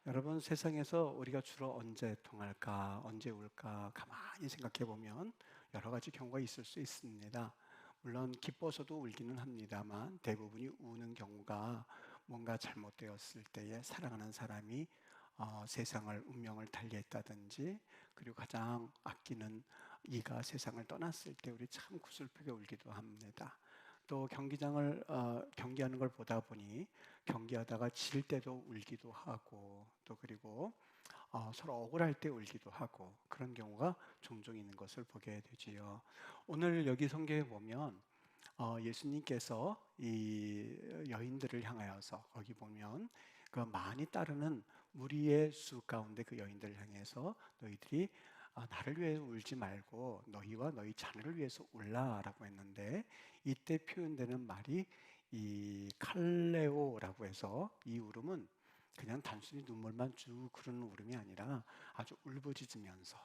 여러분, 세상에서 우리가 주로 언제 통할까, 언제 울까 가만히 생각해 보면 여러 가지 경우가 있을 수 있습니다. 물론 기뻐서도 울기는 합니다만 대부분이 우는 경우가 뭔가 잘못되었을 때에 사랑하는 사람이 세상을 운명을 달리했다든지, 그리고 가장 아끼는 이가 세상을 떠났을 때 우리 참 구슬프게 울기도 합니다. 또 경기하는 걸 보다 보니 경기하다가 질 때도 울기도 하고, 또 그리고 서로 억울할 때 울기도 하고, 그런 경우가 종종 있는 것을 보게 되지요. 오늘 여기 성경에 보면 예수님께서 이 여인들을 향하여서, 거기 보면 그 많이 따르는 무리의 수 가운데 그 여인들을 향해서 너희들이 나를 위해서 울지 말고 너희와 너희 자녀를 위해서 울라라고 했는데, 이때 표현되는 말이 이 칼레오라고 해서, 이 울음은 그냥 단순히 눈물만 쭉 흐르는 울음이 아니라 아주 울부짖으면서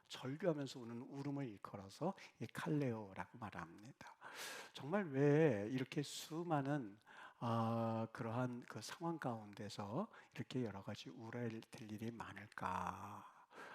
절규하면서 우는 울음을 일컬어서 이 칼레오라고 말합니다. 정말 왜 이렇게 수많은 그러한 그 상황 가운데서 이렇게 여러 가지 울어야 될 일이 많을까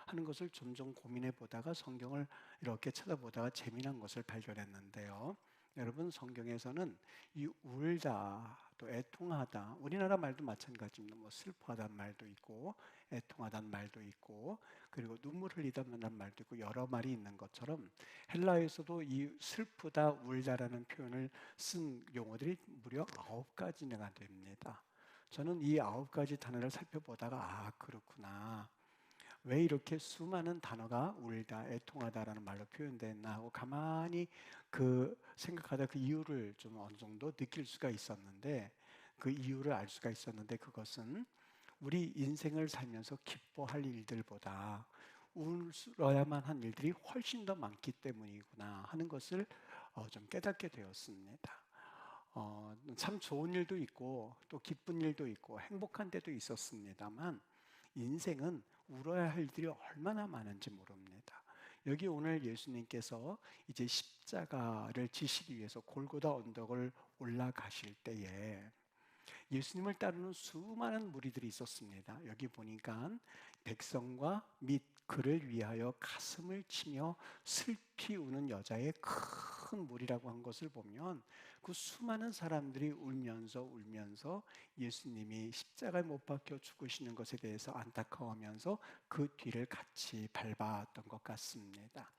하는 것을 점점 고민해 보다가 성경을 이렇게 쳐다보다가 재미난 것을 발견했는데요. 여러분, 성경에서는 이 울다, 또 애통하다, 우리나라 말도 마찬가지입니다. 뭐 슬퍼하다는 말도 있고, 애통하다는 말도 있고, 그리고 눈물 흘리다는 말도 있고, 여러 말이 있는 것처럼 헬라에서도 이 슬프다, 울다라는 표현을 쓴 용어들이 무려 9가지나 됩니다. 저는 이 9가지 단어를 살펴보다가 그렇구나, 왜 이렇게 수많은 단어가 울다, 애통하다라는 말로 표현됐나 하고 가만히 생각하다 그 이유를 좀 어느 정도 느낄 수가 있었는데, 그 이유를 알 수가 있었는데, 그것은 우리 인생을 살면서 기뻐할 일들보다 울어야만 한 일들이 훨씬 더 많기 때문이구나 하는 것을 좀 깨닫게 되었습니다. 참 좋은 일도 있고 또 기쁜 일도 있고 행복한 때도 있었습니다만, 인생은 울어야 할 일들이 얼마나 많은지 모릅니다. 여기 오늘 예수님께서 이제 십자가를 지시기 위해서 골고다 언덕을 올라가실 때에 예수님을 따르는 수많은 무리들이 있었습니다. 여기 보니까 백성과 및 그를 위하여 가슴을 치며 슬피 우는 여자의 큰 무리라고 한 것을 보면, 그 수많은 사람들이 울면서 예수님이 십자가에 못 박혀 죽으시는 것에 대해서 안타까워하면서 그 뒤를 같이 밟았던 것 같습니다.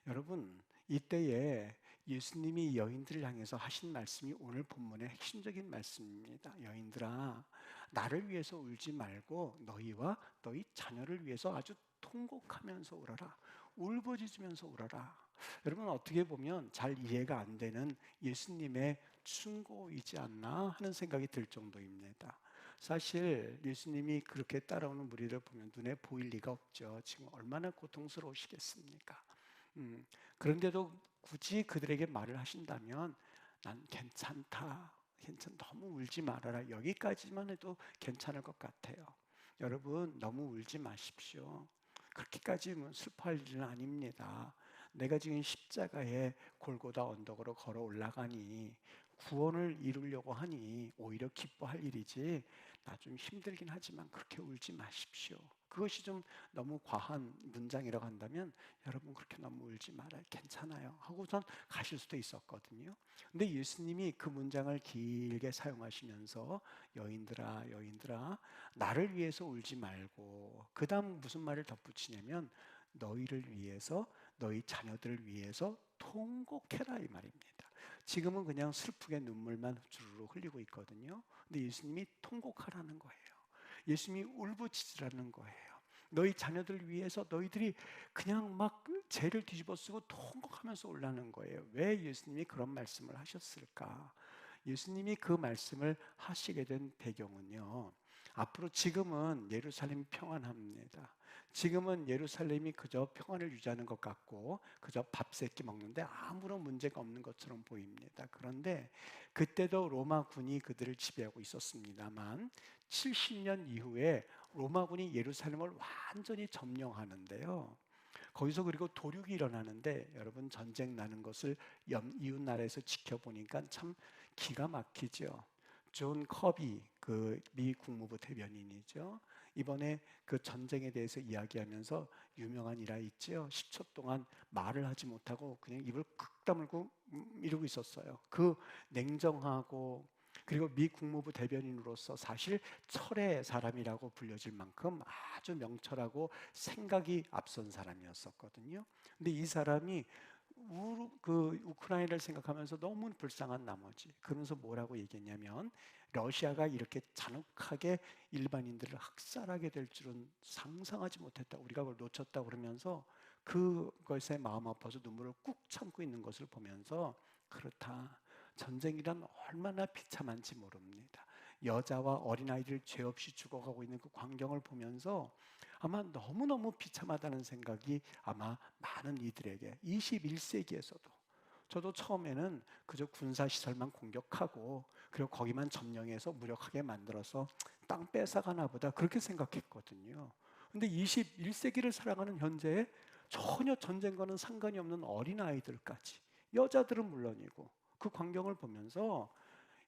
여러분, 이때에 예수님이 여인들을 향해서 하신 말씀이 오늘 본문의 핵심적인 말씀입니다. 여인들아, 나를 위해서 울지 말고 너희와 너희 자녀를 위해서 아주 통곡하면서 울어라. 울부짖으면서 울어라. 여러분, 어떻게 보면 잘 이해가 안 되는 예수님의 충고이지 않나 하는 생각이 들 정도입니다. 사실 예수님이 그렇게 따라오는 무리를 보면 눈에 보일 리가 없죠. 지금 얼마나 고통스러우시겠습니까? 그런데도 굳이 그들에게 말을 하신다면, 난 괜찮다, 너무 울지 말아라, 여기까지만 해도 괜찮을 것 같아요. 여러분, 너무 울지 마십시오. 그렇게까지 슬퍼할 일은 아닙니다. 내가 지금 십자가에 골고다 언덕으로 걸어 올라가니, 구원을 이루려고 하니 오히려 기뻐할 일이지, 나 좀 힘들긴 하지만 그렇게 울지 마십시오. 그것이 좀 너무 과한 문장이라고 한다면, 여러분 그렇게 너무 울지 말아요, 괜찮아요 하고선 가실 수도 있었거든요. 근데 예수님이 그 문장을 길게 사용하시면서 여인들아 나를 위해서 울지 말고, 그 다음 무슨 말을 덧붙이냐면, 너희를 위해서, 너희 자녀들을 위해서 통곡해라, 이 말입니다. 지금은 그냥 슬프게 눈물만 주르르 흘리고 있거든요. 근데 예수님이 통곡하라는 거예요. 예수님이 울부짖으라는 거예요. 너희 자녀들 위해서 너희들이 그냥 막 죄를 뒤집어 쓰고 통곡하면서 올라는 거예요. 왜 예수님이 그런 말씀을 하셨을까? 예수님이 그 말씀을 하시게 된 배경은요, 앞으로 지금은 예루살렘이 평안합니다. 지금은 예루살렘이 그저 평안을 유지하는 것 같고 그저 밥 세끼 먹는데 아무런 문제가 없는 것처럼 보입니다. 그런데 그때도 로마군이 그들을 지배하고 있었습니다만, 70년 이후에 로마군이 예루살렘을 완전히 점령하는데요, 거기서 그리고 도륙이 일어나는데, 여러분 전쟁 나는 것을 이웃 나라에서 지켜보니까 참 기가 막히죠. 존 커비, 그 미 국무부 대변인이죠. 이번에 그 전쟁에 대해서 이야기하면서 유명한 일화 있지요. 10초 동안 말을 하지 못하고 그냥 입을 쿡 다물고 이러고 있었어요. 그 냉정하고 그리고 미 국무부 대변인으로서 사실 철의 사람이라고 불려질 만큼 아주 명철하고 생각이 앞선 사람이었었거든요. 근데 이 사람이 그 우크라이나를 생각하면서 너무 불쌍한 나머지 그러면서 뭐라고 얘기했냐면 러시아가 이렇게 잔혹하게 일반인들을 학살하게 될 줄은 상상하지 못했다. 우리가 그걸 놓쳤다 그러면서 그것에 마음 아파서 눈물을 꾹 참고 있는 것을 보면서 그렇다. 전쟁이란 얼마나 비참한지 모릅니다. 여자와 어린아이들 죄 없이 죽어가고 있는 그 광경을 보면서 아마 너무너무 비참하다는 생각이 아마 많은 이들에게 21세기에서도 저도 처음에는 그저 군사시설만 공격하고 그리고 거기만 점령해서 무력하게 만들어서 땅 뺏어가나 보다 그렇게 생각했거든요. 근데 21세기를 살아가는 현재에 전혀 전쟁과는 상관이 없는 어린아이들까지 여자들은 물론이고 그 광경을 보면서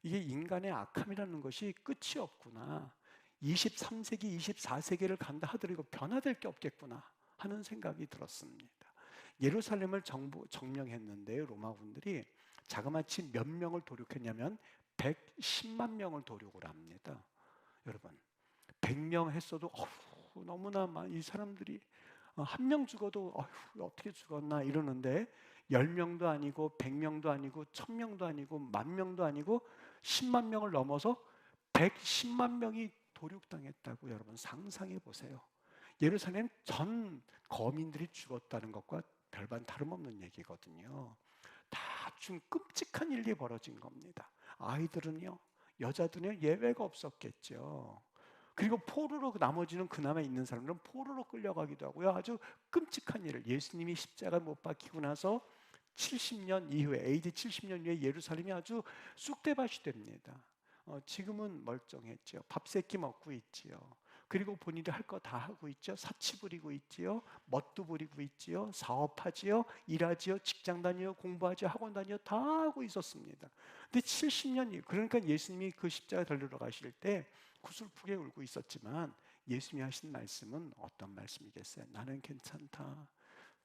이게 인간의 악함이라는 것이 끝이 없구나. 23세기, 24세기를 간다 하더라도 변화될 게 없겠구나 하는 생각이 들었습니다. 예루살렘을 정령했는데 로마군들이 자그마치 몇 명을 도륙했냐면 110만 명을 도륙을 합니다. 여러분 100명 했어도 너무나 이 사람들이 한 명 죽어도 어떻게 죽었나 이러는데 10명도 아니고 100명도 아니고 1000명도 아니고 10,000명도 아니고 10만 명을 넘어서 110만 명이 도륙당했다고 여러분 상상해 보세요. 예루살렘 전 거민들이 죽었다는 것과 별반 다름없는 얘기거든요. 좀 끔찍한 일이 벌어진 겁니다. 아이들은요, 여자들은요 예외가 없었겠죠. 그리고 포로로 나머지는 그나마 있는 사람들은 포로로 끌려가기도 하고요. 아주 끔찍한 일을 예수님이 십자가 못 박히고 나서 70년 이후에 AD 70년 이후에 예루살렘이 아주 쑥대밭이 됩니다. 지금은 멀쩡했죠. 밥 세끼 먹고 있지요. 그리고 본인이 할 거 다 하고 있죠. 사치 부리고 있지요. 멋도 부리고 있지요. 사업하지요. 일하지요. 직장 다니요. 공부하지요. 학원 다니요. 다 하고 있었습니다. 근데 70년이 그러니까 예수님이 그 십자가 달리러 가실 때 구슬프게 울고 있었지만 예수님이 하신 말씀은 어떤 말씀이겠어요? 나는 괜찮다.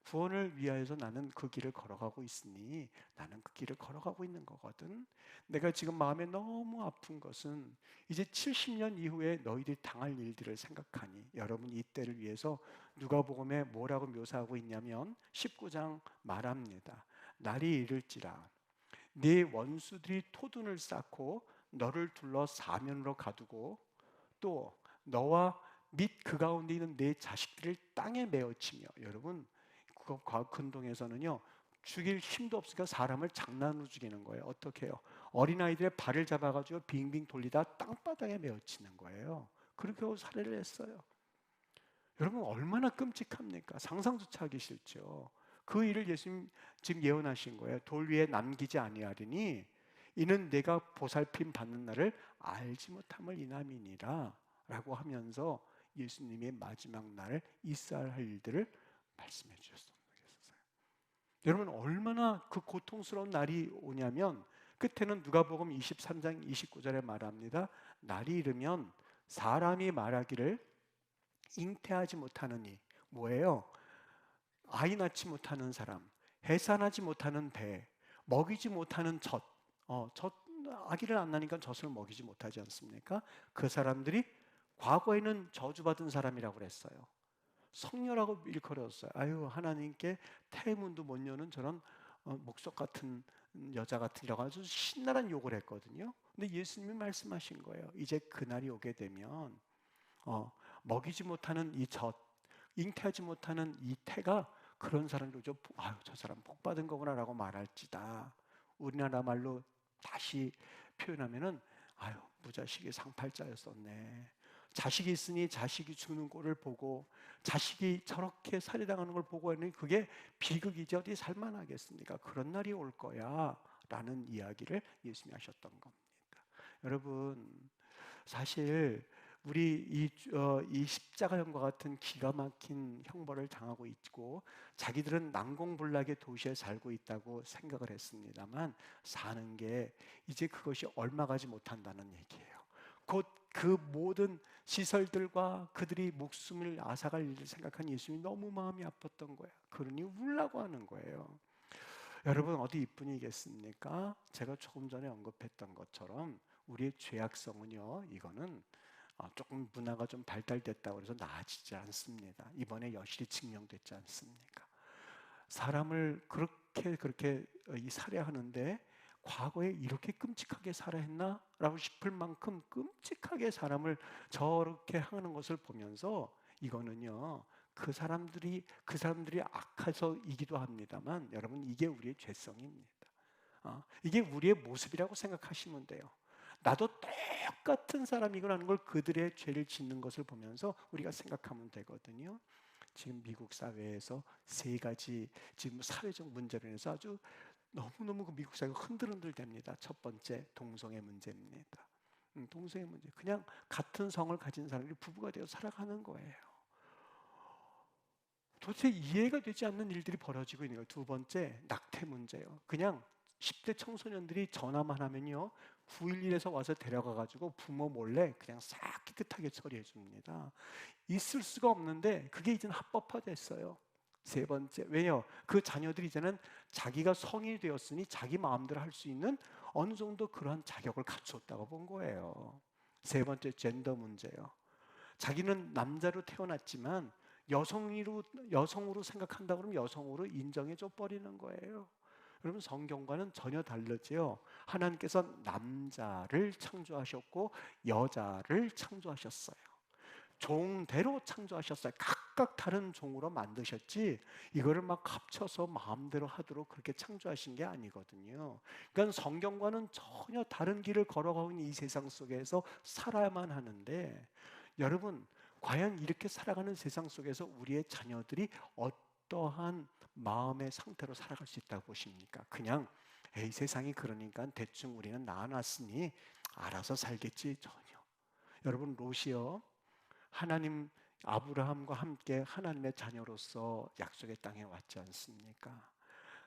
구원을 위하여서 나는 그 길을 걸어가고 있으니 나는 그 길을 걸어가고 있는 거거든. 내가 지금 마음에 너무 아픈 것은 이제 70년 이후에 너희들이 당할 일들을 생각하니 여러분 이때를 위해서 누가복음에 뭐라고 묘사하고 있냐면 19장 말합니다. 날이 이를지라 네 원수들이 토둔을 쌓고 너를 둘러 사면으로 가두고 또 너와 및 그 가운데 있는 내 자식들을 땅에 메어치며 여러분 그 근동에서는요 죽일 힘도 없으니까 사람을 장난으로 죽이는 거예요. 어떻게 해요? 어린아이들의 발을 잡아가지고 빙빙 돌리다 땅바닥에 메어치는 거예요. 그렇게 하고 살해를 했어요. 여러분 얼마나 끔찍합니까? 상상조차 하기 싫죠. 그 일을 예수님 지금 예언하신 거예요. 돌 위에 남기지 아니하리니 이는 내가 보살핌 받는 날을 알지 못함을 인함이니라 라고 하면서 예수님의 마지막 날 있어야 할 일들을 말씀해 주셨어요. 여러분 얼마나 그 고통스러운 날이 오냐면 끝에는 누가복음 23장 29절에 말합니다. 날이 이르면 사람이 말하기를 잉태하지 못하느니 뭐예요? 아이 낳지 못하는 사람, 해산하지 못하는 배, 먹이지 못하는 젖 아기를 안 낳으니까 젖을 먹이지 못하지 않습니까? 그 사람들이 과거에는 저주받은 사람이라고 그랬어요. 성녀라고 일컬었어요. 아유 하나님께 태문도 못 여는 저런 목석 같은 여자 같으라고 아주 신랄한 욕을 했거든요. 근데 예수님이 말씀하신 거예요. 이제 그날이 오게 되면 먹이지 못하는 이 젖, 잉태하지 못하는 이 태가 그런 사람들 아유 저 사람 복 받은 거구나라고 말할지다. 우리나라 말로 다시 표현하면은 아유 무자식이 상팔자였었네. 자식이 있으니 자식이 죽는 꼴을 보고 자식이 저렇게 살해당하는 걸 보고 하니 그게 비극이지 어디 살만하겠습니까? 그런 날이 올 거야 라는 이야기를 예수님이 하셨던 겁니다. 여러분 사실 우리 이 십자가형과 같은 기가 막힌 형벌을 당하고 있고 자기들은 난공불락의 도시에 살고 있다고 생각을 했습니다만 사는 게 이제 그것이 얼마 가지 못한다는 얘기예요. 곧 그 모든 시설들과 그들이 목숨을 앗아갈 일을 생각한 예수님이 너무 마음이 아팠던 거예요. 그러니 울라고 하는 거예요. 여러분 어디 이뿐이겠습니까? 제가 조금 전에 언급했던 것처럼 우리의 죄악성은요, 이거는 조금 문화가 좀 발달됐다고 해서 나아지지 않습니다. 이번에 여실히 증명됐지 않습니까? 사람을 그렇게 이 살해하는데 과거에 이렇게 끔찍하게 살해했나? 라고 싶을 만큼 끔찍하게 사람을 저렇게 하는 것을 보면서 이거는요, 그 사람들이 악해서이기도 합니다만 여러분 이게 우리의 죄성입니다. 이게 우리의 모습이라고 생각하시면 돼요. 나도 똑같은 사람이구나 하는 걸 그들의 죄를 짓는 것을 보면서 우리가 생각하면 되거든요. 지금 미국 사회에서 세 가지 지금 사회적 문제로 인해서 아주 너무너무 그 미국 사회가 흔들흔들됩니다. 첫 번째, 동성애 문제입니다. 동성애 문제. 그냥 같은 성을 가진 사람들이 부부가 되어 살아가는 거예요. 도대체 이해가 되지 않는 일들이 벌어지고 있는 거예요. 두 번째, 낙태 문제예요. 그냥 10대 청소년들이 전화만 하면요, 911에서 와서 데려가가지고 부모 몰래 그냥 싹 깨끗하게 처리해 줍니다. 있을 수가 없는데 그게 이제는 합법화됐어요. 세 번째, 왜요? 그 자녀들이 이제는 자기가 성인이 되었으니 자기 마음대로 할 수 있는 어느 정도 그러한 자격을 갖췄다고 본 거예요. 세 번째, 젠더 문제요. 자기는 남자로 태어났지만 여성으로 생각한다 그러면 여성으로 인정해줘 버리는 거예요. 여러분 성경과는 전혀 다르지요. 하나님께서 남자를 창조하셨고 여자를 창조하셨어요. 종대로 창조하셨어요. 각각 다른 종으로 만드셨지 이거를 막 합쳐서 마음대로 하도록 그렇게 창조하신 게 아니거든요. 그러니까 성경과는 전혀 다른 길을 걸어가고 있는 이 세상 속에서 살아야만 하는데 여러분 과연 이렇게 살아가는 세상 속에서 우리의 자녀들이 어떠한 마음의 상태로 살아갈 수 있다고 보십니까? 그냥 에이 세상이 그러니까 대충 우리는 낳아놨으니 알아서 살겠지. 전혀. 여러분 롯이요, 하나님 아브라함과 함께 하나님의 자녀로서 약속의 땅에 왔지 않습니까?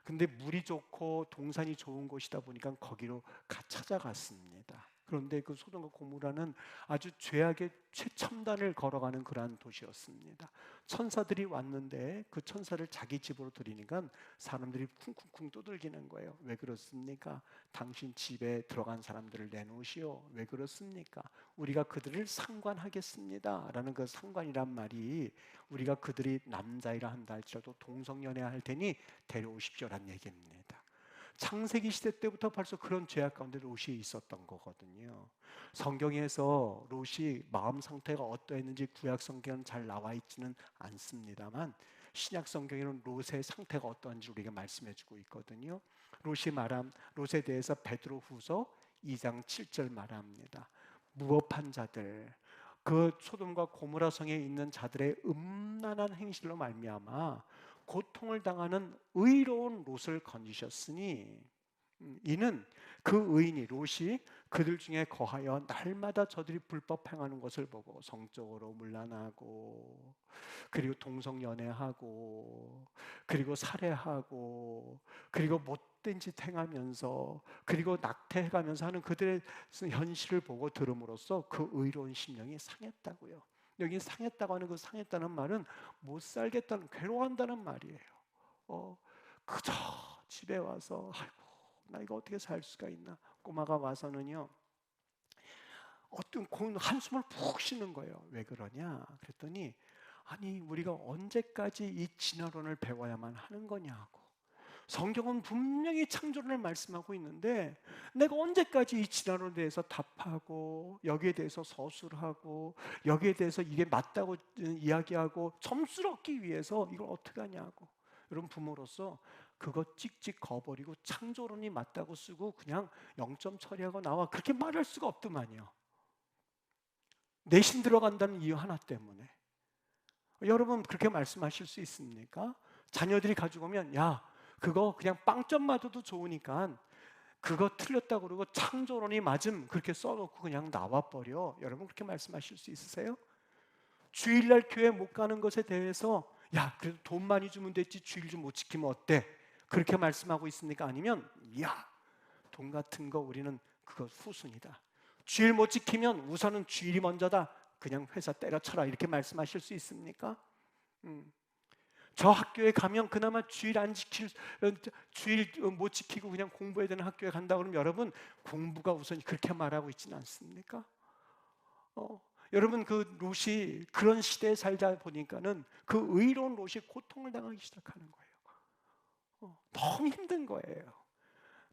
근데 물이 좋고 동산이 좋은 곳이다 보니까 거기로 찾아갔습니다. 그런데 그 소돔과 고모라는 아주 죄악의 최첨단을 걸어가는 그러한 도시였습니다. 천사들이 왔는데 그 천사를 자기 집으로 들이니까 사람들이 쿵쿵쿵 두들기는 거예요. 왜 그렇습니까? 당신 집에 들어간 사람들을 내놓으시오. 왜 그렇습니까? 우리가 그들을 상관하겠습니다 라는 그 상관이란 말이 우리가 그들이 남자이라 한다 할지라도 동성연애할 테니 데려오십시오란 얘기입니다. 창세기 시대 때부터 벌써 그런 죄악 가운데 롯이 있었던 거거든요. 성경에서 롯이 마음 상태가 어떠했는지 구약 성경은 잘 나와 있지는 않습니다만 신약 성경에는 롯의 상태가 어떠한지 우리가 말씀해주고 있거든요. 롯에 대해서 베드로후서 2장 7절 말합니다. 무법한 자들, 그 소돔과 고모라 성에 있는 자들의 음란한 행실로 말미암아 고통을 당하는 의로운 롯을 건지셨으니 이는 그 의인이 롯이 그들 중에 거하여 날마다 저들이 불법 행하는 것을 보고 성적으로 문란하고 그리고 동성연애하고 그리고 살해하고 그리고 못된 짓 행하면서 그리고 낙태해가면서 하는 그들의 현실을 보고 들음으로써 그 의로운 심령이 상했다고요. 여기 상했다고 하는 그 상했다는 말은 못 살겠다는, 괴로워한다는 말이에요. 그저 집에 와서 아이고 나 이거 어떻게 살 수가 있나. 꼬마가 와서는요 어떤 한숨을 푹 쉬는 거예요. 왜 그러냐 그랬더니 아니 우리가 언제까지 이 진화론을 배워야만 하는 거냐고. 성경은 분명히 창조론을 말씀하고 있는데 내가 언제까지 이 진화론에 대해서 답하고 여기에 대해서 서술하고 여기에 대해서 이게 맞다고 이야기하고 점수를 얻기 위해서 이걸 어떻게 하냐고. 여러분 부모로서 그거 찍찍 거버리고 창조론이 맞다고 쓰고 그냥 0점 처리하고 나와 그렇게 말할 수가 없더만요. 내신 들어간다는 이유 하나 때문에. 여러분 그렇게 말씀하실 수 있습니까? 자녀들이 가지고 오면 야 그거 그냥 빵점 맞아도 좋으니까 그거 틀렸다고 그러고 창조론이 맞음 그렇게 써놓고 그냥 나와버려. 여러분 그렇게 말씀하실 수 있으세요? 주일날 교회 못 가는 것에 대해서 야 그래도 돈 많이 주면 됐지 주일 좀 못 지키면 어때? 그렇게 말씀하고 있습니까? 아니면 야 돈 같은 거 우리는 그거 후순이다. 주일 못 지키면 우선은 주일이 먼저다. 그냥 회사 때려쳐라. 이렇게 말씀하실 수 있습니까? 저 학교에 가면 그나마 주일 못 지키고 그냥 공부해야 되는 학교에 간다 그러면 여러분 공부가 우선 그렇게 말하고 있지는 않습니까? 여러분 그 롯이 그런 시대에 살다 보니까는 그 의로운 롯이 고통을 당하기 시작하는 거예요. 너무 힘든 거예요.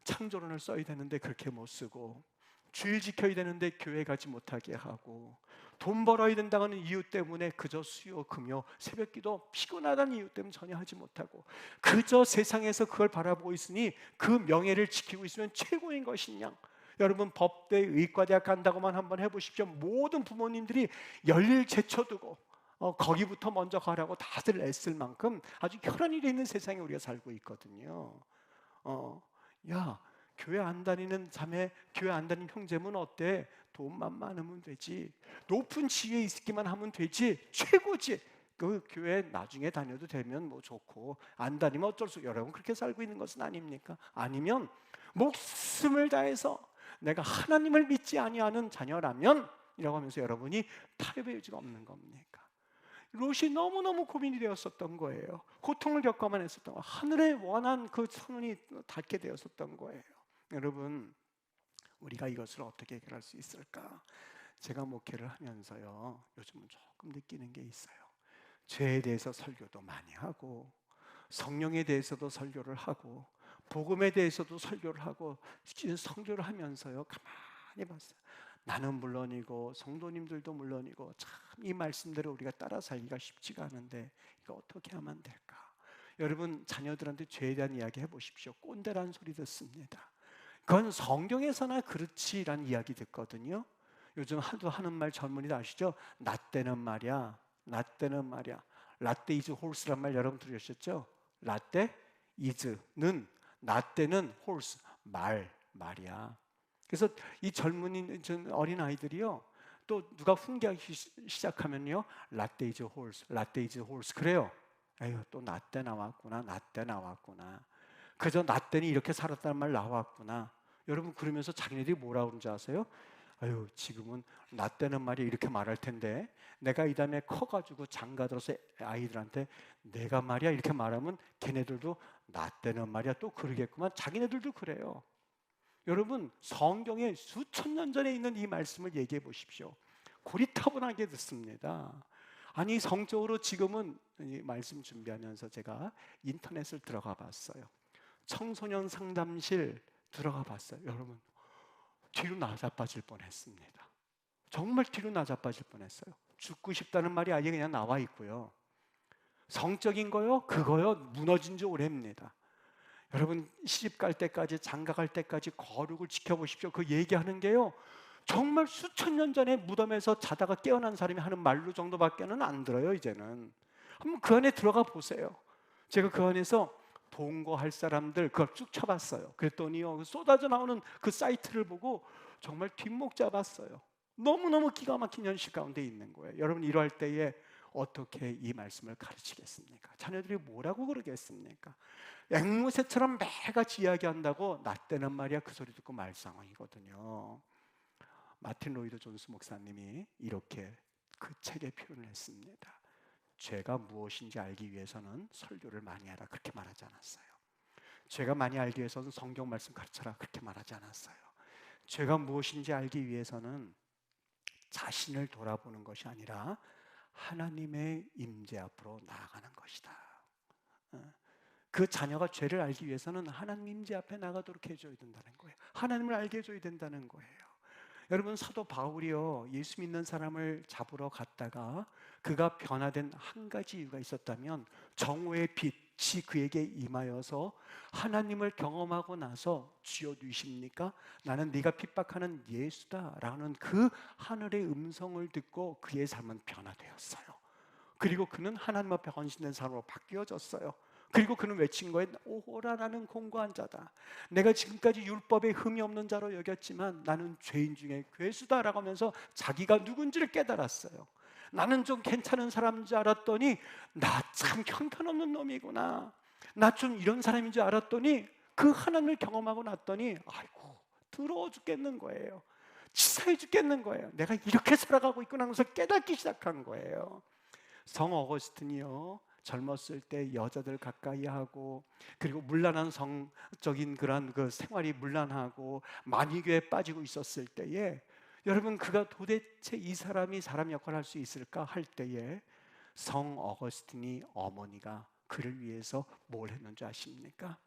창조론을 써야 되는데 그렇게 못 쓰고, 주일 지켜야 되는데 교회 가지 못하게 하고, 돈 벌어야 된다는 이유 때문에 그저 수요 금요 새벽기도 피곤하다는 이유 때문에 전혀 하지 못하고, 그저 세상에서 그걸 바라보고 있으니 그 명예를 지키고 있으면 최고인 것이냐. 여러분 법대 의과대학 간다고만 한번 해보십시오. 모든 부모님들이 열일 제쳐두고 거기부터 먼저 가라고 다들 애쓸 만큼 아주 혈안이 돼 있는 세상에 우리가 살고 있거든요. 야, 교회 안 다니는 자매, 교회 안 다니는 형제면 어때? 돈만 많으면 되지. 높은 지위에 있기만 하면 되지. 최고지. 그 교회 나중에 다녀도 되면 뭐 좋고, 안 다니면 어쩔 수. 여러분 그렇게 살고 있는 것은 아닙니까? 아니면 목숨을 다해서 내가 하나님을 믿지 아니하는 자녀라면 이라고 하면서 여러분이 타협의 여지가 없는 겁니까? 롯이 너무너무 고민이 되었었던 거예요. 고통을 겪어만 했었던 거예요. 하늘의 원한 그 선언이 닿게 되었었던 거예요. 여러분, 우리가 이것을 어떻게 해결할 수 있을까? 제가 목회를 하면서요, 요즘은 조금 느끼는 게 있어요. 죄에 대해서 설교도 많이 하고, 성령에 대해서도 설교를 하고, 복음에 대해서도 설교를 하고, 성교를 하면서요, 가만히 봤어요. 나는 물론이고 성도님들도 물론이고 참 이 말씀대로 우리가 따라 살기가 쉽지가 않은데 이거 어떻게 하면 될까? 여러분 자녀들한테 죄에 대한 이야기 해보십시오. 꼰대라는 소리 듣습니다. 그건 성경에서나 그렇지라는 이야기 듣거든요. 요즘 하도 하는 말 젊은이들 아시죠? 나 때는 말이야, 나 때는 말이야. 라떼 이즈 홀스란 말 여러분 들으셨죠? 라떼 이즈는, 나 때는 홀스, 말이야. 그래서 이 젊은이 어린 아이들이요, 또 누가 훈계하기 시작하면요, 라떼 이즈 홀스, 라떼 이즈 홀스 그래요. 에휴, 또 나 때 나왔구나, 나 때 나왔구나. 그저 나 때는 이렇게 살았다는 말 나왔구나. 여러분 그러면서 자기네들이 뭐라 그러는지 아세요? 아유, 지금은 나 때는 말이야 이렇게 말할 텐데 내가 이 다음에 커가지고 장가들어서 아이들한테 내가 말이야 이렇게 말하면 걔네들도 나 때는 말이야 또 그러겠구만. 자기네들도 그래요. 여러분 성경에 수천 년 전에 있는 이 말씀을 얘기해 보십시오. 고리타분하게 듣습니다. 아니 성적으로 지금은 이 말씀 준비하면서 제가 인터넷을 들어가 봤어요. 청소년 상담실 들어가 봤어요. 여러분 뒤로 나자빠질 뻔했습니다. 정말 뒤로 나자빠질 뻔했어요. 죽고 싶다는 말이 아예 그냥 나와 있고요. 성적인 거요? 그거요? 무너진 지 오래입니다. 여러분 시집 갈 때까지 장가 갈 때까지 거룩을 지켜보십시오. 그 얘기하는 게요 정말 수천 년 전에 무덤에서 자다가 깨어난 사람이 하는 말로 정도밖에는 안 들어요. 이제는 한번 그 안에 들어가 보세요. 제가 그 안에서 동거할 사람들 그걸 쭉 쳐봤어요. 그랬더니요 쏟아져 나오는 그 사이트를 보고 정말 뒷목 잡았어요. 너무너무 기가 막힌 현실 가운데 있는 거예요. 여러분 이럴 때에 어떻게 이 말씀을 가르치겠습니까? 자녀들이 뭐라고 그러겠습니까? 앵무새처럼 매같이 이야기한다고 나 때는 말이야 그 소리 듣고 말 상황이거든요. 마틴 로이드 존스 목사님이 이렇게 그 책에 표현을 했습니다. 죄가 무엇인지 알기 위해서는 설교를 많이 하라 그렇게 말하지 않았어요. 죄가 많이 알기 위해서는 성경 말씀 가르쳐라 그렇게 말하지 않았어요. 죄가 무엇인지 알기 위해서는 자신을 돌아보는 것이 아니라 하나님의 임재 앞으로 나아가는 것이다. 그 자녀가 죄를 알기 위해서는 하나님 임재 앞에 나가도록 해줘야 된다는 거예요. 하나님을 알게 해줘야 된다는 거예요. 여러분 사도 바울이요 예수 믿는 사람을 잡으러 갔다가 그가 변화된 한 가지 이유가 있었다면 정오의 빛이 그에게 임하여서 하나님을 경험하고 나서 주여 누이십니까? 나는 네가 핍박하는 예수다 라는 그 하늘의 음성을 듣고 그의 삶은 변화되었어요. 그리고 그는 하나님 앞에 헌신된 사람으로 바뀌어졌어요. 그리고 그는 외친 거에 오호라 나는 공고한 자다. 내가 지금까지 율법에 흠이 없는 자로 여겼지만 나는 죄인 중에 괴수다라고 하면서 자기가 누군지를 깨달았어요. 나는 좀 괜찮은 사람인 줄 알았더니 나 참 형편없는 놈이구나. 나 좀 이런 사람인 줄 알았더니 그 하나님을 경험하고 났더니 아이고 더러워 죽겠는 거예요. 치사해 죽겠는 거예요. 내가 이렇게 살아가고 있구나 하면서 깨닫기 시작한 거예요. 성 어거스틴이요, 젊었을 때 여자들 가까이 하고, 그리고 문란한 성적인 그런 그 생활이 문란하고 만이교에 빠지고 있었을 때에, 여러분 그가 도대체 이 사람이 사람 역할을 할 수 있을까 할 때에 성 어거스틴이 어머니가 그를 위해서 뭘 했는지 아십니까?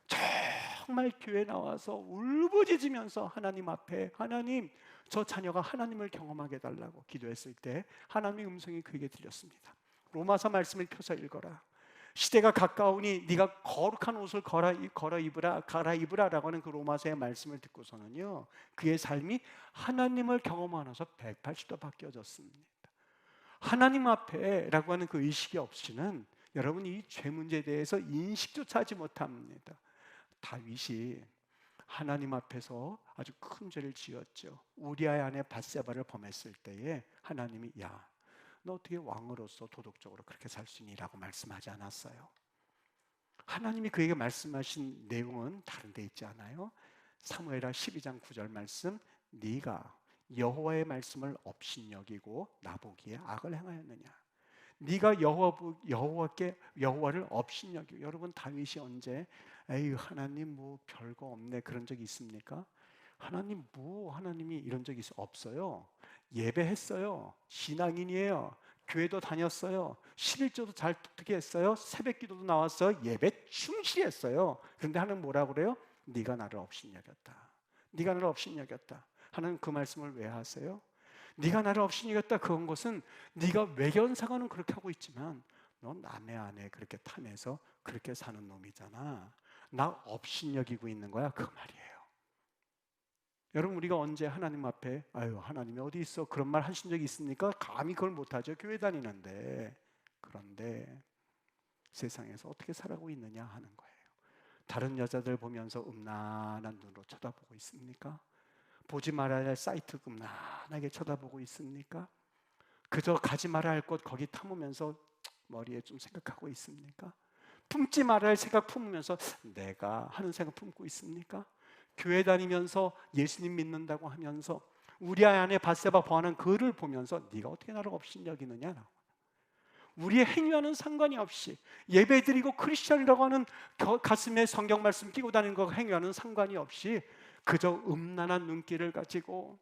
정말 교회 나와서 울부짖으면서 하나님 앞에, 하나님, 저 자녀가 하나님을 경험하게 해달라고 기도했을 때 하나님의 음성이 그에게 들렸습니다. 로마서 말씀을 펴서 읽어라. 시대가 가까우니 네가 거룩한 옷을 갈아입으라 라고 하는 그 로마서의 말씀을 듣고서는요, 그의 삶이 하나님을 경험하면서 180도 바뀌어졌습니다. 하나님 앞에 라고 하는 그 의식이 없이는 여러분 이 죄 문제에 대해서 인식조차 하지 못합니다. 다윗이 하나님 앞에서 아주 큰 죄를 지었죠. 우리아의 아내 밧세바를 범했을 때에 하나님이 야, 너 어떻게 왕으로서 도덕적으로 그렇게 살 수 있니? 라고 말씀하지 않았어요. 하나님이 그에게 말씀하신 내용은 다른 데 있지 않아요? 사무엘하 12장 9절 말씀, 네가 여호와의 말씀을 업신여기고 나보기에 악을 행하였느냐? 네가 여호와를 업신여기고. 여러분 다윗이 언제 에이 하나님 뭐 별거 없네 그런 적이 있습니까? 하나님이 이런 적이 없어요. 예배했어요. 신앙인이에요. 교회도 다녔어요. 11조도 잘 뚝뚝히 했어요. 새벽 기도도 나왔어요. 예배 충실히 했어요. 그런데 하나님 뭐라고 그래요? 네가 나를 업신여겼다. 네가 나를 업신여겼다. 하나님 그 말씀을 왜 하세요? 네가 나를 업신여겼다. 그런 것은 네가 외견상관은 그렇게 하고 있지만 넌 남의 아내 그렇게 탐해서 그렇게 사는 놈이잖아. 나 업신여기고 있는 거야. 그 말이에요. 여러분 우리가 언제 하나님 앞에 아유 하나님이 어디 있어? 그런 말 하신 적이 있습니까? 감히 그걸 못하죠. 교회 다니는데. 그런데 세상에서 어떻게 살아가고 있느냐 하는 거예요. 다른 여자들 보면서 음란한 눈으로 쳐다보고 있습니까? 보지 말아야 할 사이트 음란하게 쳐다보고 있습니까? 그저 가지 말아야 할 곳 거기 탐으면서 머리에 좀 생각하고 있습니까? 품지 말아야 할 생각 품으면서 내가 하는 생각 품고 있습니까? 교회 다니면서 예수님 믿는다고 하면서 우리 안에 밧세바 범하는 그를 보면서 네가 어떻게 나를 업신여기느냐? 우리의 행위와는 상관이 없이 예배드리고 크리스천이라고 하는 가슴에 성경 말씀 끼고 다니는 거 행위와는 상관이 없이 그저 음란한 눈길을 가지고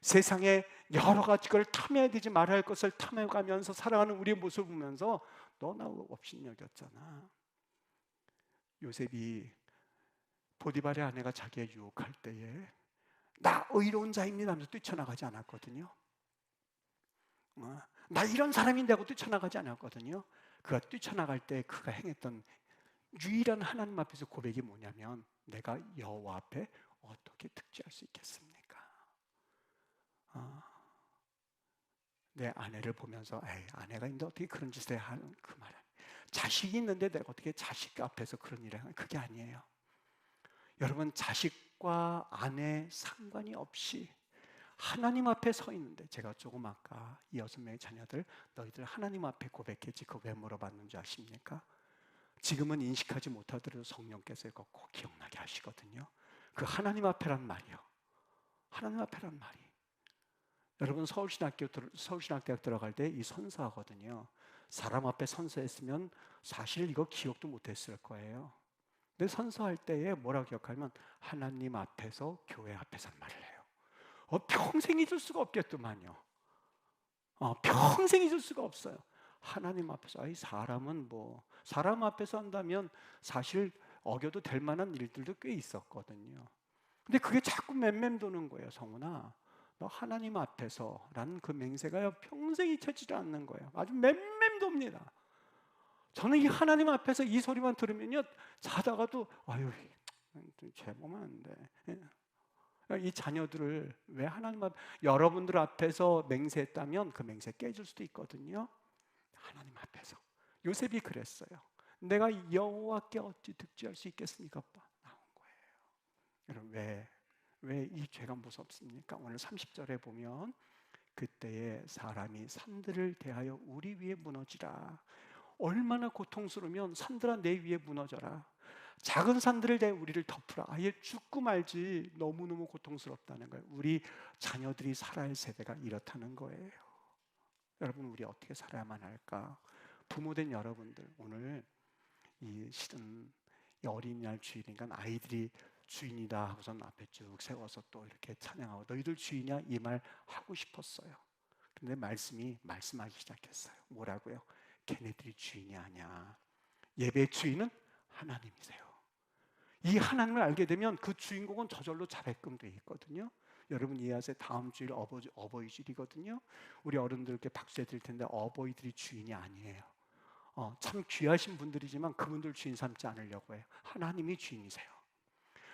세상에 여러 가지 걸 탐해야 되지 말아야 할 것을 탐해가면서 살아가는 우리의 모습을 보면서 너 나 업신여겼잖아. 요셉이 보디발의 아내가 자기의 유혹할 때에 나 의로운 자입니다 하면서 뛰쳐나가지 않았거든요. 나 이런 사람인데 하고 뛰쳐나가지 않았거든요. 그가 뛰쳐나갈 때 그가 행했던 유일한 하나님 앞에서 고백이 뭐냐면 내가 여호와 앞에 어떻게 득죄할 수 있겠습니까? 내 아내를 보면서 에이 아내가 있는데 어떻게 그런 짓을 해야 하는 그 말은 자식이 있는데 내가 어떻게 자식 앞에서 그런 일을 하는 그게 아니에요. 여러분 자식과 아내 상관이 없이 하나님 앞에 서 있는데 제가 조금 아까 이 6명의 자녀들 너희들 하나님 앞에 고백했지 그거 왜 물어봤는지 아십니까? 지금은 인식하지 못하더라도 성령께서 이거 꼭 기억나게 하시거든요. 그 하나님 앞에란 말이요. 하나님 앞에란 말이. 여러분 서울신학대학 들어갈 때 이 선서하거든요. 사람 앞에 선서했으면 사실 이거 기억도 못했을 거예요. 근데 선서할 때에 뭐라고 기억하면 하나님 앞에서 교회 앞에서 말을 해요. 평생 잊을 수가 없겠더만요. 평생 잊을 수가 없어요. 하나님 앞에서 사람은 사람 앞에서 한다면 사실 어겨도 될 만한 일들도 꽤 있었거든요. 근데 그게 자꾸 맴맴도는 거예요. 성훈아 너 하나님 앞에서라는 그 맹세가 평생 잊혀지지 않는 거예요. 아주 맴맴돕니다. 저는 이 하나님 앞에서 이 소리만 들으면요 자다가도 아유 죄보면 안 돼. 이 자녀들을 왜 하나님 앞 여러분들 앞에서 맹세했다면 그 맹세 깨질 수도 있거든요. 하나님 앞에서 요셉이 그랬어요. 내가 여호와께 어찌 득죄할 수 있겠습니까? 나온 거예요. 여러분 왜 이 죄가 무섭습니까? 오늘 30절에 보면 그때에 사람이 산들을 대하여 우리 위에 무너지라. 얼마나 고통스러우면 산들아 내 위에 무너져라. 작은 산들을 내 우리를 덮으라. 아예 죽고 말지. 너무너무 고통스럽다는 거예요. 우리 자녀들이 살아야 할 세대가 이렇다는 거예요. 여러분, 우리 어떻게 살아야만 할까? 부모된 여러분들, 오늘 이 실은 이 어린이날 주일이니까 아이들이 주인이다 하고선 앞에 쭉 세워서 또 이렇게 찬양하고 너희들 주인이야? 이 말 하고 싶었어요. 근데 말씀하기 시작했어요. 뭐라고요? 걔네들이 주인이 아니야. 예배의 주인은 하나님이세요. 이 하나님을 알게 되면 그 주인공은 저절로 자백금 돼 있거든요. 여러분 이해하세요? 다음 주일 어버이 주일이거든요. 우리 어른들께 박수 해드릴 텐데 어버이들이 주인이 아니에요. 참 귀하신 분들이지만 그분들 주인 삼지 않으려고 해요. 하나님이 주인이세요.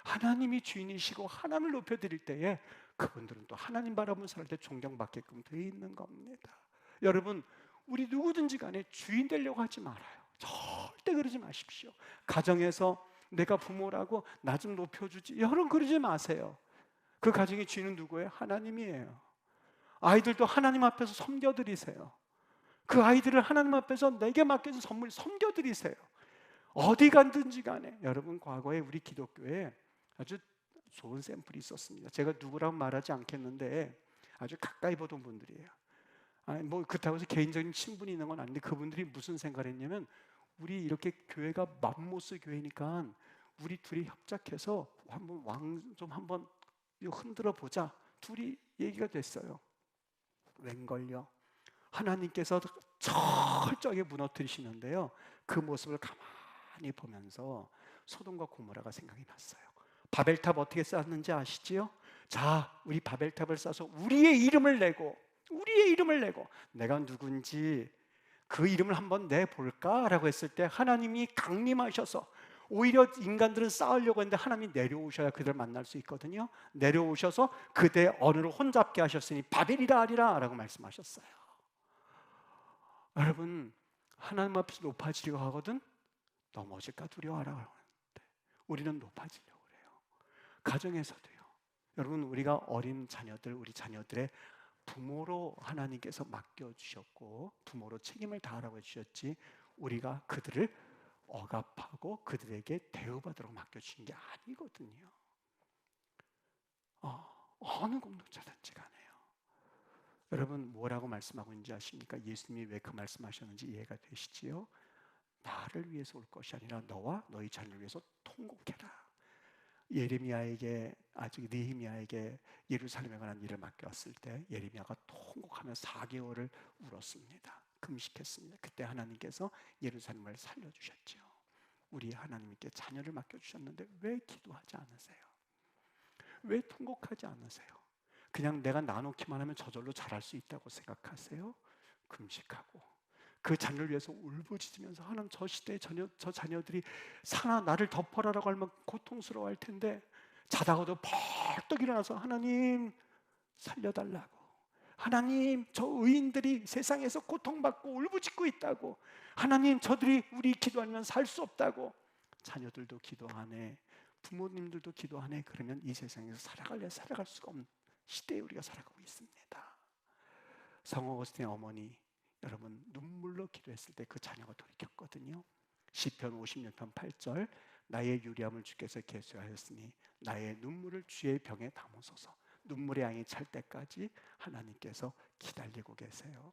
하나님이 주인이시고 하나님을 높여드릴 때에 그분들은 또 하나님 바라보면 살 때 존경받게끔 되어 있는 겁니다. 여러분, 우리 누구든지 간에 주인 되려고 하지 말아요. 절대 그러지 마십시오. 가정에서 내가 부모라고 나 좀 높여주지, 여러분 그러지 마세요. 그 가정의 주인은 누구예요? 하나님이에요. 아이들도 하나님 앞에서 섬겨드리세요. 그 아이들을 하나님 앞에서 내게 맡겨준 선물 섬겨드리세요. 어디 간든지 간에. 여러분, 과거에 우리 기독교에 아주 좋은 샘플이 있었습니다. 제가 누구라고 말하지 않겠는데 아주 가까이 보던 분들이에요. 뭐 그렇다고 해서 개인적인 친분이 있는 건 아닌데 그분들이 무슨 생각을 했냐면, 우리 이렇게 교회가 맘모스 교회니까 우리 둘이 협작해서 한번 왕 좀 한번 흔들어 보자. 둘이 얘기가 됐어요. 웬걸요? 하나님께서 철저하게 무너뜨리시는데요, 그 모습을 가만히 보면서 소돔과 고모라가 생각이 났어요. 바벨탑 어떻게 쌓았는지 아시지요? 자, 우리 바벨탑을 쌓아서 우리의 이름을 내고 내가 누군지 그 이름을 한번 내볼까라고 했을 때 하나님이 강림하셔서, 오히려 인간들은 쌓으려고 했는데 하나님이 내려오셔야 그들을 만날 수 있거든요. 내려오셔서 그대 언어를 혼잡게 하셨으니 바벨이라 하리라 라고 말씀하셨어요. 여러분, 하나님 앞에서 높아지려고 하거든 넘어질까 두려워하라 그러는데 우리는 높아지려고 그래요. 가정에서도요. 여러분, 우리가 어린 자녀들, 우리 자녀들의 부모로 하나님께서 맡겨주셨고 부모로 책임을 다하라고 해주셨지, 우리가 그들을 억압하고 그들에게 대우받으라고 맡겨주신 게 아니거든요. 어느 공동체든지 간에요. 여러분, 뭐라고 말씀하고 있는지 아십니까? 예수님이 왜 그 말씀하셨는지 이해가 되시지요? 나를 위해서 올 것이 아니라 너와 너희 자녀를 위해서 통곡해라. 예레미야에게, 아직 느헤미야에게 예루살렘에 관한 일을 맡겼을 때 예레미야가 통곡하며 4개월을 울었습니다. 금식했습니다. 그때 하나님께서 예루살렘을 살려주셨죠. 우리 하나님께 자녀를 맡겨주셨는데 왜 기도하지 않으세요? 왜 통곡하지 않으세요? 그냥 내가 나놓기만 하면 저절로 잘할 수 있다고 생각하세요? 금식하고 그 자녀를 위해서 울부짖으면서, 하나님 저 시대의 저 자녀들이 사나 나를 덮어라라고 하면 고통스러워할 텐데 자다가도 벌떡 일어나서 하나님 살려달라고, 하나님 저 의인들이 세상에서 고통받고 울부짖고 있다고, 하나님 저들이 우리 기도 아니면 살 수 없다고. 자녀들도 기도하네, 부모님들도 기도하네. 그러면 이 세상에서 살아갈 수가 없는 시대에 우리가 살아가고 있습니다. 성 어거스틴의 어머니, 여러분 눈물로 기도했을 때 그 자녀가 돌이켰거든요. 시편 56편 8절, 나의 유리함을 주께서 계수하였으니 나의 눈물을 주의 병에 담으소서. 눈물의 양이 찰 때까지 하나님께서 기다리고 계세요.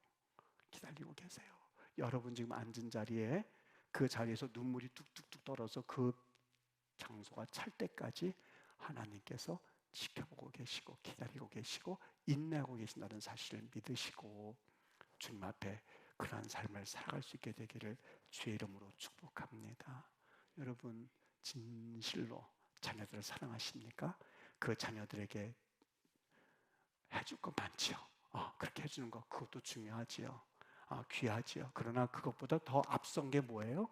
기다리고 계세요. 여러분 지금 앉은 자리에, 그 자리에서 눈물이 뚝뚝뚝 떨어져 그 장소가 찰 때까지 하나님께서 지켜보고 계시고 기다리고 계시고 인내하고 계신다는 사실을 믿으시고 주님 앞에 그러한 삶을 살아갈 수 있게 되기를 주의 이름으로 축복합니다. 여러분, 진실로 자녀들을 사랑하십니까? 그 자녀들에게 해줄 것 많지요. 그렇게 해주는 것, 그것도 중요하지요. 귀하지요. 그러나 그것보다 더 앞선 게 뭐예요?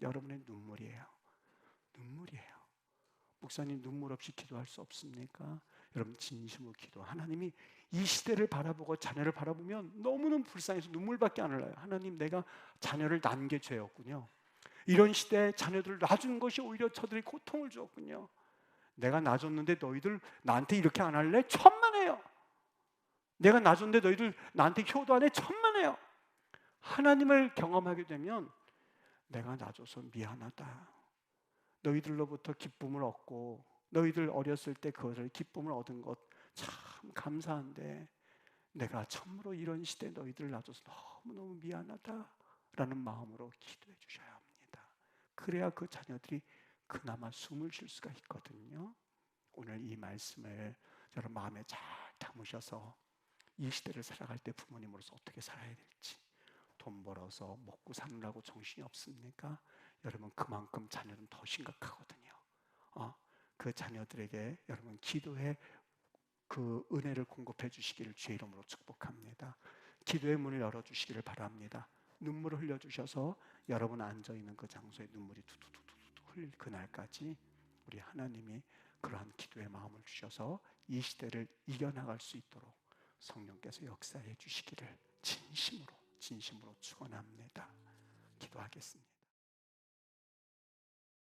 여러분의 눈물이에요. 눈물이에요. 목사님, 눈물 없이 기도할 수 없습니까? 여러분 진심으로 기도. 하나님이 이 시대를 바라보고 자녀를 바라보면 너무너무 불쌍해서 눈물밖에 안 흘러요. 하나님, 내가 자녀를 낳은 게 죄였군요. 이런 시대에 자녀들을 놔준 것이 오히려 저들이 고통을 주었군요. 내가 놔줬는데 너희들 나한테 이렇게 안 할래? 천만에요. 내가 놔줬는데 너희들 나한테 효도 안 해? 천만에요. 하나님을 경험하게 되면 내가 놔줘서 미안하다, 너희들로부터 기쁨을 얻고 너희들 어렸을 때 그것을 기쁨을 얻은 것 참 감사한데 내가 참으로 이런 시대에 너희들을 놔줘서 너무너무 미안하다라는 마음으로 기도해 주셔야 합니다. 그래야 그 자녀들이 그나마 숨을 쉴 수가 있거든요. 오늘 이 말씀을 여러분 마음에 잘 담으셔서 이 시대를 살아갈 때 부모님으로서 어떻게 살아야 될지, 돈 벌어서 먹고 사느라고 정신이 없습니까? 여러분 그만큼 자녀는 더 심각하거든요. 그 자녀들에게 여러분 기도의 그 은혜를 공급해 주시기를 주의 이름으로 축복합니다. 기도의 문을 열어주시기를 바랍니다. 눈물을 흘려주셔서 여러분 앉아있는 그 장소에 눈물이 두두두두두 흘릴 그날까지 우리 하나님이 그러한 기도의 마음을 주셔서 이 시대를 이겨나갈 수 있도록 성령께서 역사해 주시기를 진심으로 축원합니다. 기도하겠습니다.